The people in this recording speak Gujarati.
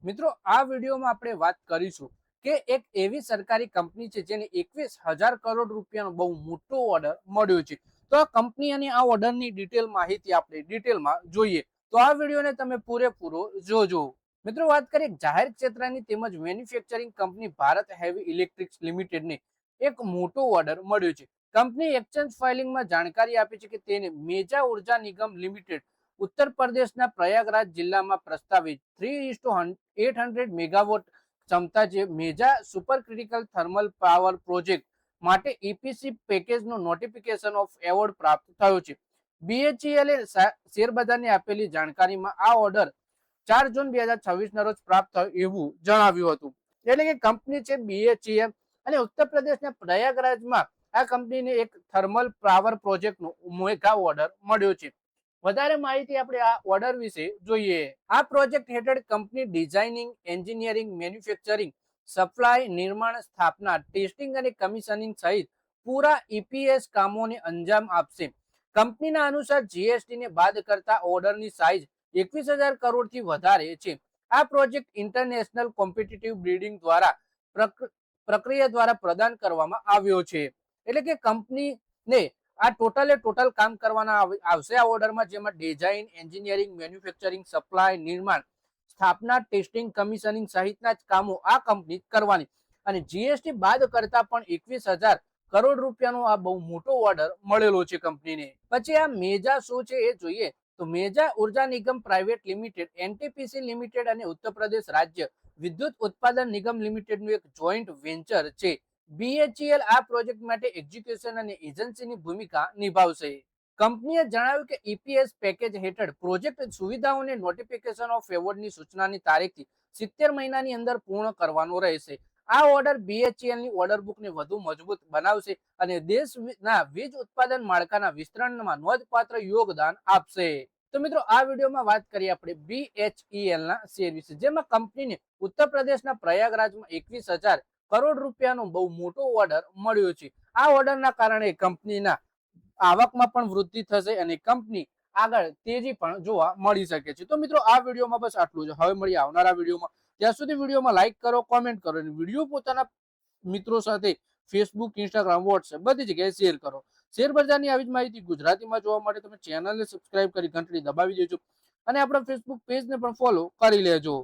મિત્રો આ વિડીયોમાં આપણે વાત કરીશું કે એક એવી સરકારી કંપની છે જેને 21,000 કરોડ રૂપિયાનો બહુ મોટો ઓર્ડર મળ્યો છે. તો આ કંપની અને આ ઓર્ડરની ડિટેલ માહિતી આપણે ડિટેલમાં જોઈએ. તો આ વિડીયોને તમે પૂરેપૂરો જોજો. મિત્રો વાત કરીએ જાહેર ક્ષેત્રની તેમજ manufacturing company Bharat heavy electrics લિમિટેડને એક મોટો ઓર્ડર મળ્યો છે. કંપની એક્સચેન્જ ફાઇલિંગમાં જાણકારી આપી છે કે તેને મેજા ઉર્જા નિગમ લિમિટેડ ઉત્તર પ્રદેશના પ્રયાગરાજ જિલ્લામાં પ્રસ્તાવિત 3:800 મેગાવોટ ક્ષમતા જે Meja super critical thermal power project માટે ઈપીસી પેકેજનો નોટિફિકેશન ઓફ એવોર્ડ પ્રાપ્ત થયો છે. બીએચઈએલે શેરબજારને આપેલી જાણકારીમાં આ ઓર્ડર 4 જૂન 2026 રોજ પ્રાપ્ત થયો એવું જણાવ્યું હતું. એટલે કે કંપની છે બીએચઈએલ અને ઉત્તર પ્રદેશના પ્રયાગરાજમાં આ કંપનીને એક થર્મલ પાવર પ્રોજેક્ટનો મેગા ઓર્ડર મળ્યો છે. વધારે માહિતી આપણે આ ઓર્ડર વિશે જોઈએ. આ પ્રોજેક્ટ હેઠળ company designing, engineering, manufacturing, supply, નિર્માણ, સ્થાપના, ટેસ્ટિંગ અને કમિશનિંગ સહિત પૂરા ઈપીએસ કામોને અંજામ આપશે. કંપનીના અનુસાર જીએસટીને બાદ કરતા ઓર્ડરની સાઇઝ 21,000 કરોડથી વધારે છે. આ પ્રોજેક્ટ ઇન્ટરનેશનલ કોમ્પિટિટિવ બિડિંગ દ્વારા પ્રક્રિયા દ્વારા પ્રદાન કરવામાં આવ્યો છે. એટલે કે કંપનીને આ ટોટલ કામ કરવાના આવશે આ ઓર્ડરમાં, જેમાં ડિઝાઇન, એન્જિનિયરિંગ, મેન્યુફેક્ચરિંગ, સપ્લાય, નિર્માણ, સ્થાપના, ટેસ્ટિંગ, કમિશનિંગ સહિતના કામો આ કંપની કરવાની. અને જીએસટી બાદ કરતા પણ 21,000 કરોડ રૂપિયાનો આ બહુ મોટો ઓર્ડર મળેલો છે કંપનીને. પછી આ મેજા શું છે એ જોઈએ. તો મેજા ઉર્જા નિગમ પ્રાઇવેટ લિમિટેડ, એનટીપીસી લિમિટેડ અને ઉત્તર પ્રદેશ રાજ્ય વિદ્યુત ઉત્પાદન નિગમ લિમિટેડનું એક જોઈન્ટ વેન્ચર છે. બીએચઈએલ આ પ્રોજેક્ટ માટે એક્ઝિક્યુશન અને એજન્સીની ભૂમિકા નિભાવશે. કંપનીએ જણાવ્યું કે ઈપીએસ પેકેજ હેઠળ પ્રોજેક્ટ સુવિધાઓને નોટિફિકેશન ઓફ એવોર્ડની સૂચનાની તારીખથી 70 મહિનાની અંદર પૂર્ણ કરવાનો રહેશે. આ ઓર્ડર બીએચઈએલની ઓર્ડર બુકને વધુ મજબૂત બનાવશે અને દેશના વીજ ઉત્પાદન માળખાના વિસ્તરણમાં નોંધપાત્ર યોગદાન આપશે. તો મિત્રો આ વિડીયોમાં વાત કરીએ આપણે બીએચઈએલના શેર વિશે, જેમાં કંપનીને ઉત્તર પ્રદેશના પ્રયાગરાજમાં 21,000 કરોડ રૂપિયાનો બહુ મોટો ઓર્ડર મળ્યો છે. આ ઓર્ડરના કારણે કંપનીના આવકમાં પણ વૃદ્ધિ થશે અને કંપની આગળ તેજી પણ જોવા મળી શકે છે. તો મિત્રો આ વિડીયોમાં બસ આટલું જ. હવે મળીએ આવનારા વિડીયોમાં. ત્યાં સુધી વિડીયોમાં લાઈક કરો, કોમેન્ટ કરો અને વિડીયો પોતાના મિત્રો સાથે ફેસબુક, ઇન્સ્ટાગ્રામ, વોટ્સએપ બધી જગ્યાએ શેર કરો. શેર બજારની આવી જ માહિતી ગુજરાતીમાં જોવા માટે તમે ચેનલને સબસ્ક્રાઇબ કરી ઘંટડી દબાવી દેજો અને આપણા ફેસબુક પેજને પણ ફોલો કરી લેજો.